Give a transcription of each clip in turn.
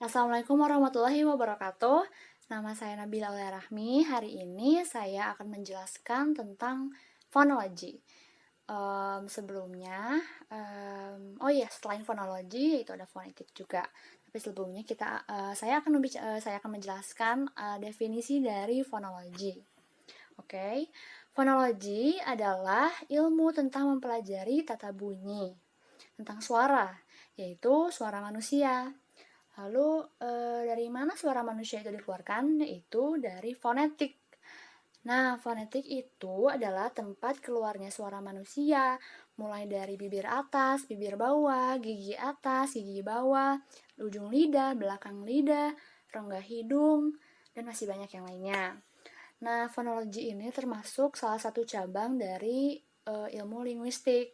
Assalamualaikum warahmatullahi wabarakatuh. Nama saya Nabila Rahmi. Hari ini saya akan menjelaskan tentang fonologi. Sebelumnya, selain fonologi yaitu ada fonetik juga. Tapi sebelumnya saya akan menjelaskan definisi dari fonologi. Oke, fonologi adalah ilmu tentang mempelajari tata bunyi tentang suara, yaitu suara manusia. Lalu dari mana suara manusia itu dikeluarkan? Yaitu dari fonetik. Nah, fonetik itu adalah tempat keluarnya suara manusia, mulai dari bibir atas, bibir bawah, gigi atas, gigi bawah, ujung lidah, belakang lidah, rongga hidung, dan masih banyak yang lainnya. Nah, fonologi ini termasuk salah satu cabang dari ilmu linguistik.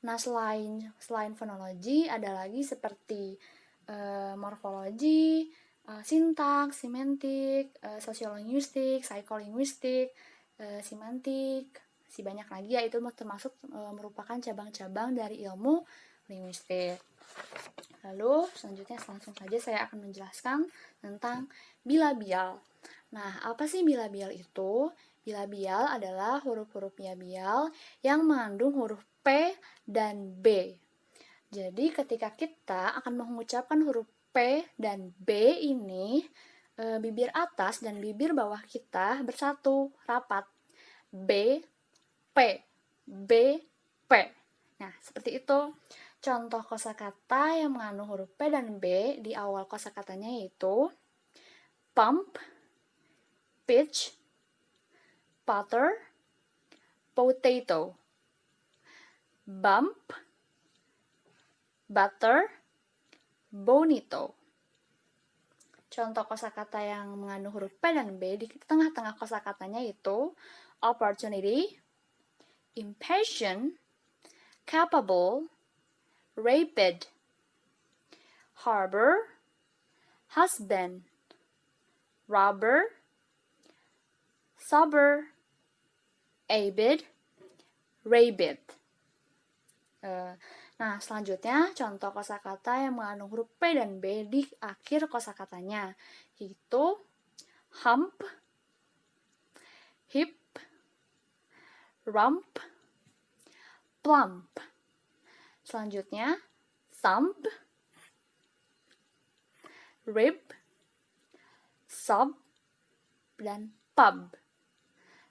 Nah, selain fonologi ada lagi seperti morfologi, sintaks, semantik, sosiolinguistik, psikolinguistik, semantik, si banyak lagi ya, itu termasuk merupakan cabang-cabang dari ilmu linguistik. Lalu selanjutnya langsung saja saya akan menjelaskan tentang bilabial. Nah, apa sih bilabial itu? Bilabial adalah huruf-huruf bilabial yang mengandung huruf P dan B. Jadi ketika kita akan mengucapkan huruf P dan B ini, bibir atas dan bibir bawah kita bersatu, rapat. B, P, B, P. Nah, seperti itu. Contoh kosakata yang mengandung huruf P dan B di awal kosakatanya yaitu pump, pitch, butter, potato. Bump, butter, bonito. Contoh kosakata yang mengandung huruf P dan B di tengah-tengah kosakatanya itu opportunity, impatient, capable, rapid, harbor, husband, rubber, sober, avid, rabbit. Nah, selanjutnya contoh kosakata yang mengandung huruf P dan B di akhir kosakatanya, yaitu hump, hip, rump, plump. Selanjutnya thump, rib, sub, dan pub.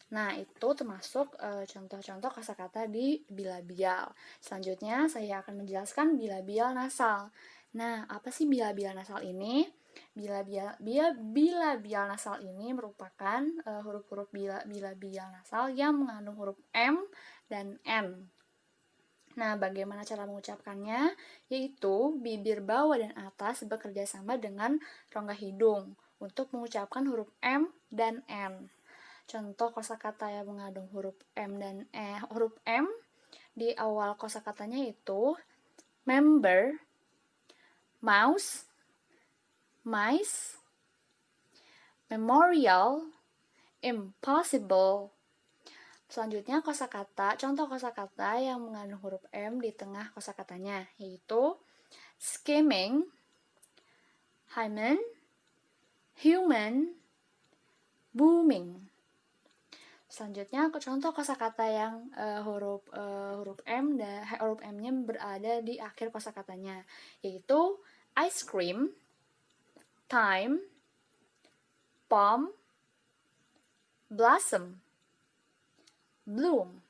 Nah, itu termasuk contoh-contoh kosakata di bilabial. Selanjutnya, saya akan menjelaskan bilabial nasal. Nah, apa sih bilabial nasal ini? Bilabial nasal ini merupakan huruf-huruf bilabial nasal yang mengandung huruf M dan N. Nah, bagaimana cara mengucapkannya? Yaitu bibir bawah dan atas bekerja sama dengan rongga hidung untuk mengucapkan huruf M dan N. Contoh kosakata yang mengandung huruf huruf M di awal kosakatanya itu member, mouse, mice, memorial, impossible. Selanjutnya contoh kosakata yang mengandung huruf M di tengah kosakatanya yaitu skimming, hymen, human, booming. Selanjutnya contoh kosakata yang huruf M-nya berada di akhir kosakatanya yaitu ice cream, time, palm, blossom, bloom.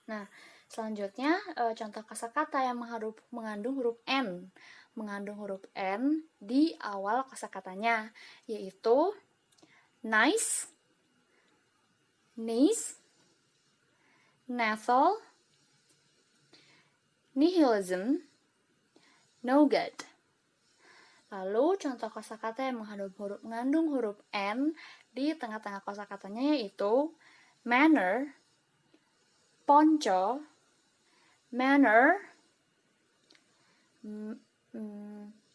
Nah, selanjutnya contoh kosakata yang mengandung huruf N di awal kosakatanya yaitu nice, niece, navel, nihilism, nougat. Lalu contoh kosakata yang mengandung huruf N di tengah-tengah kosakatanya yaitu manner, ponco, manner,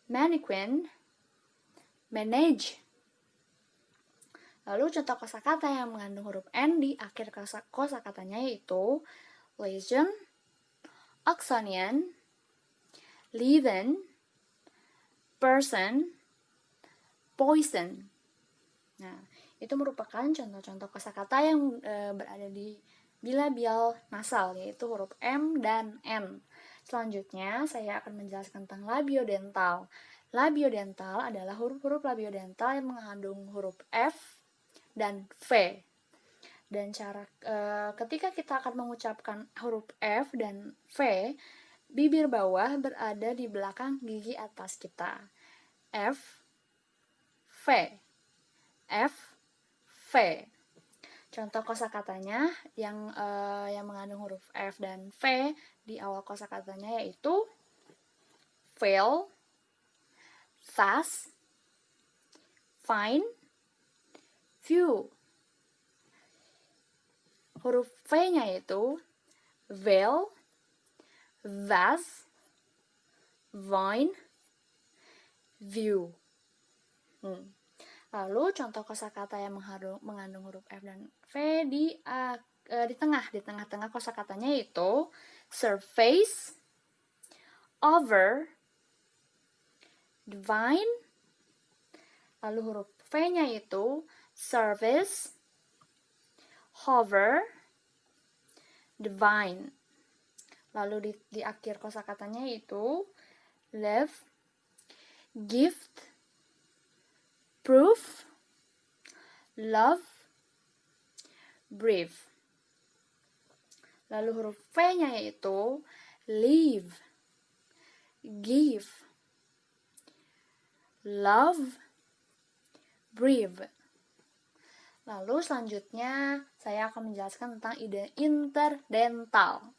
mannequin, manage. Lalu contoh kosakata yang mengandung huruf N di akhir kosakatanya yaitu lesion, Oxonian, leaven, person, poison. Nah, itu merupakan contoh-contoh kosakata yang berada di bilabial nasal, yaitu huruf M dan N. Selanjutnya, saya akan menjelaskan tentang labiodental. Labiodental adalah huruf-huruf labiodental yang mengandung huruf F dan V. Dan ketika kita akan mengucapkan huruf F dan V, bibir bawah berada di belakang gigi atas kita. F, V, F, V. Contoh kosakatanya yang mengandung huruf F dan V di awal kosakatanya yaitu fail, fast, fine, few. Huruf V-nya yaitu veil, vast, vine, view. Lalu contoh kosakata yang mengandung huruf F dan V di tengah-tengah kosakatanya yaitu surface, over, divine. Lalu huruf V-nya yaitu service, hover, divine. Lalu di akhir kosakatanya yaitu live, gift, proof, love, brief. Lalu huruf V-nya yaitu leave, give, love, brief. Lalu selanjutnya saya akan menjelaskan tentang ide interdental.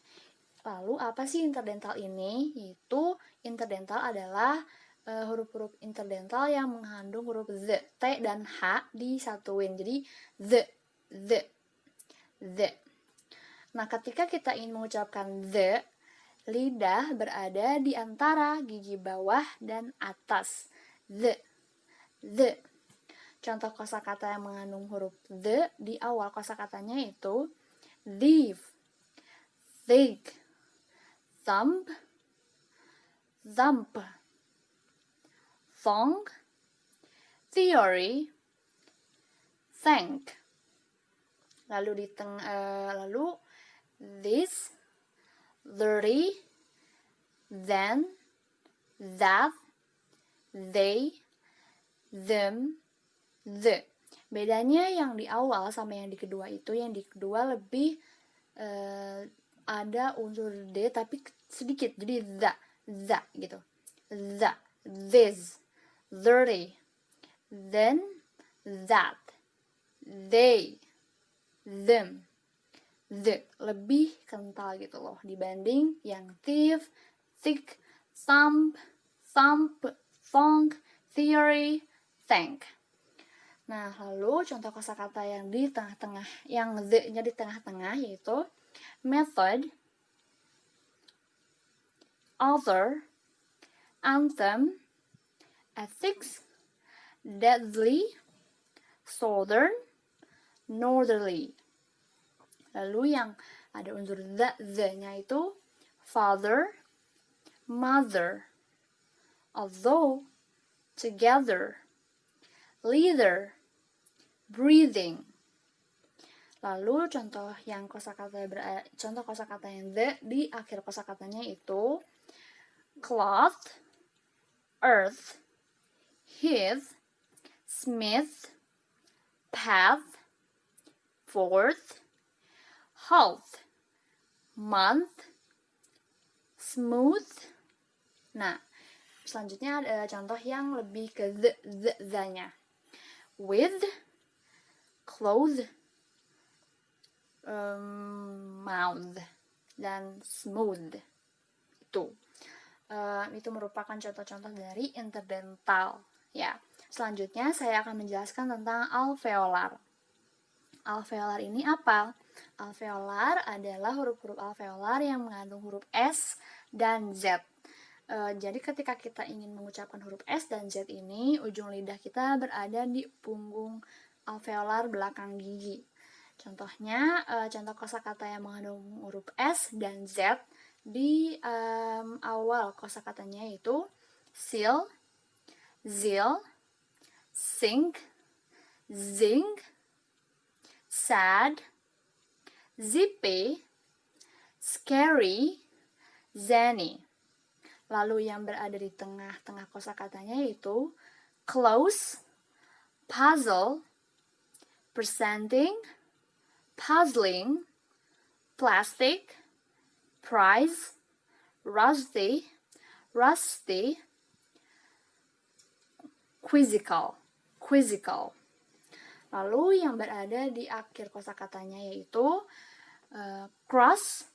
Lalu apa sih interdental ini? Yaitu interdental adalah huruf-huruf interdental yang mengandung huruf Z, T, dan H disatuin. Jadi Z. Nah, ketika kita ingin mengucapkan Z, lidah berada di antara gigi bawah dan atas. Z. Contoh kosakata yang mengandung huruf Z di awal kosakatanya itu thief, thick, thumb, thump, thong, theory, thank. Lalu this, dirty, then, that, they, them, the. Bedanya yang di awal sama yang di kedua itu, yang di kedua lebih ada unsur D tapi sedikit, jadi the gitu. The, this, dirty, then, that, they, them, the. Lebih kental gitu loh dibanding yang thief, thick, thump, thong, theory, thank. Nah, lalu contoh kosakata yang di tengah-tengah, yang Z-nya di tengah-tengah yaitu method, author, anthem, ethics, deadly, southern, northerly. Lalu yang ada unsur Z-nya itu father, mother, although, together, leader, breathing. Lalu contoh kosakata yang Z di akhir kosakatanya itu cloth, earth, heath, smith, path, fourth, health, month, smooth. Nah, selanjutnya ada contoh yang lebih ke Z-nya. With, clothes, mouth, dan smooth. Itu merupakan contoh-contoh dari interdental. Ya, selanjutnya saya akan menjelaskan tentang alveolar. Alveolar ini apa? Alveolar adalah huruf-huruf alveolar yang mengandung huruf S dan Z. Jadi ketika kita ingin mengucapkan huruf S dan Z ini, ujung lidah kita berada di punggung alveolar belakang gigi. Contohnya, contoh kosakata yang mengandung huruf S dan Z di awal kosakatanya yaitu seal, zeal, sink, zing, sad, zippy, scary, zany. Lalu yang berada di tengah-tengah kosakatanya yaitu close, puzzle, presenting, puzzling, plastic, prize, rusty, quizzical. Lalu yang berada di akhir kosakatanya yaitu cross,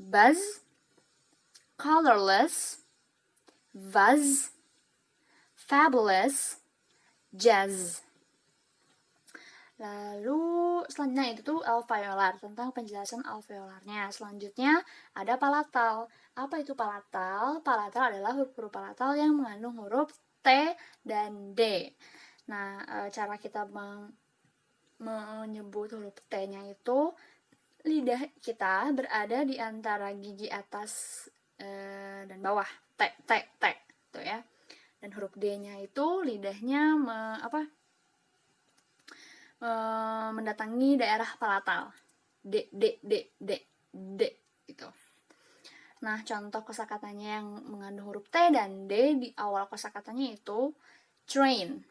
buzz, colorless, buzz, fabulous, jazz. Lalu selanjutnya itu tuh alveolar, tentang penjelasan alveolarnya. Selanjutnya ada palatal. Apa itu palatal? Palatal adalah huruf-huruf palatal yang mengandung huruf T dan D. Nah, cara kita menyebut huruf T-nya itu, lidah kita berada di antara gigi atas dan bawah, T, gitu ya. Dan huruf D-nya itu lidahnya mendatangi daerah palatal, D gitu. Nah, contoh kosakatanya yang mengandung huruf T dan D di awal kosakatanya itu drain,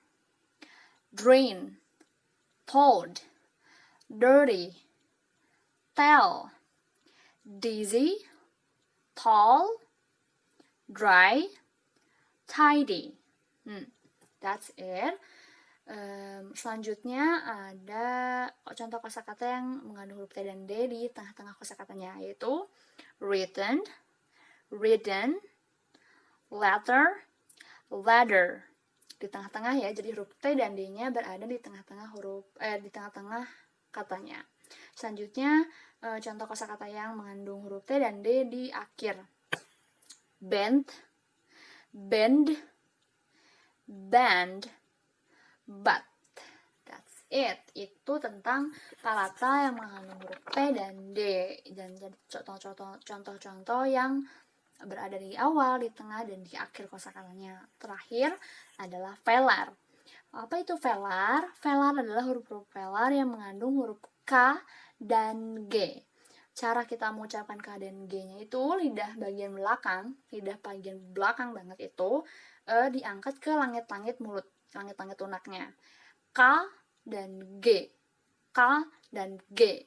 toad, dirty, tell, dizzy, tall, dry, tidy. That's it. Selanjutnya ada contoh kosakata yang mengandung huruf T dan D di tengah-tengah kosakatanya, yaitu written, ridden, letter, ladder. Di tengah-tengah ya, jadi huruf T dan D-nya berada di tengah-tengah di tengah-tengah katanya. Selanjutnya contoh kosakata yang mengandung huruf T dan D di akhir. Bend, band, but. That's it. Itu tentang palatal yang mengandung huruf T dan D. Dan contoh-contoh yang berada di awal, di tengah, dan di akhir kosakatanya. Terakhir adalah velar. Apa itu velar? Velar adalah huruf-huruf velar yang mengandung huruf K dan G. Cara kita mengucapkan K dan G-nya itu lidah bagian belakang banget itu diangkat ke langit-langit mulut, langit-langit lunaknya. K dan G.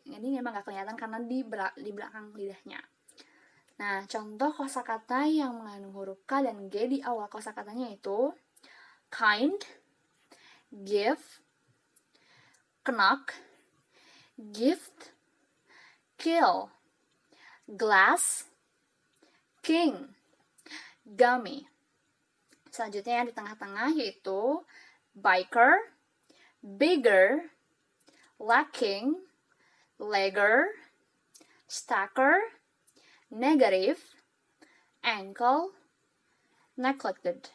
Ini memang gak kelihatan karena di belakang lidahnya. Nah, contoh kosakata yang mengandung huruf K dan G di awal kosakatanya itu kind, give, knock, gift, kill, glass, king, gummy. Selanjutnya yang di tengah-tengah yaitu biker, bigger, lacking, legger, stacker, negative, ankle, neglected.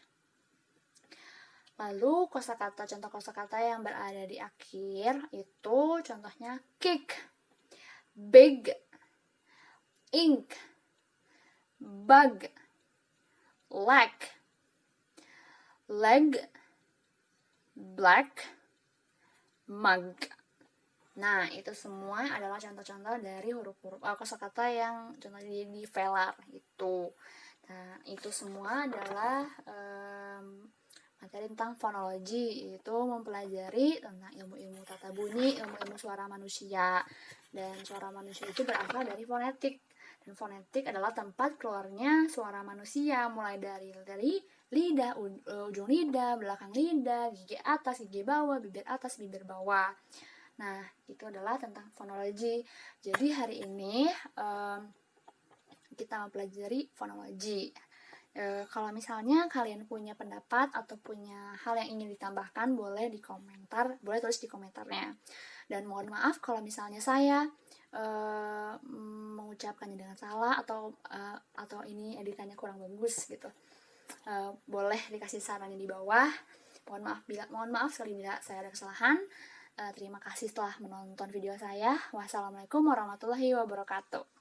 Lalu contoh kosakata yang berada di akhir itu contohnya kick, big, ink, bug, leg, black, mug. Nah, itu semua adalah contoh-contoh dari huruf-huruf kosakata yang contohnya di velar itu. Nah, itu semua adalah materi tentang fonologi, yaitu mempelajari tentang ilmu-ilmu tata bunyi, ilmu-ilmu suara manusia. Dan suara manusia itu berasal dari fonetik. Dan fonetik adalah tempat keluarnya suara manusia, mulai dari lidah, ujung lidah, belakang lidah, gigi atas, gigi bawah, bibir atas, bibir bawah. Nah, itu adalah tentang fonologi. Jadi hari ini kita mempelajari fonologi. Kalau misalnya kalian punya pendapat atau punya hal yang ingin ditambahkan, boleh tulis di komentarnya. Dan mohon maaf kalau misalnya saya mengucapkannya dengan salah atau ini editannya kurang bagus gitu. Boleh dikasih sarannya di bawah. Mohon maaf sekali bila saya ada kesalahan. Terima kasih telah menonton video saya. Wassalamualaikum warahmatullahi wabarakatuh.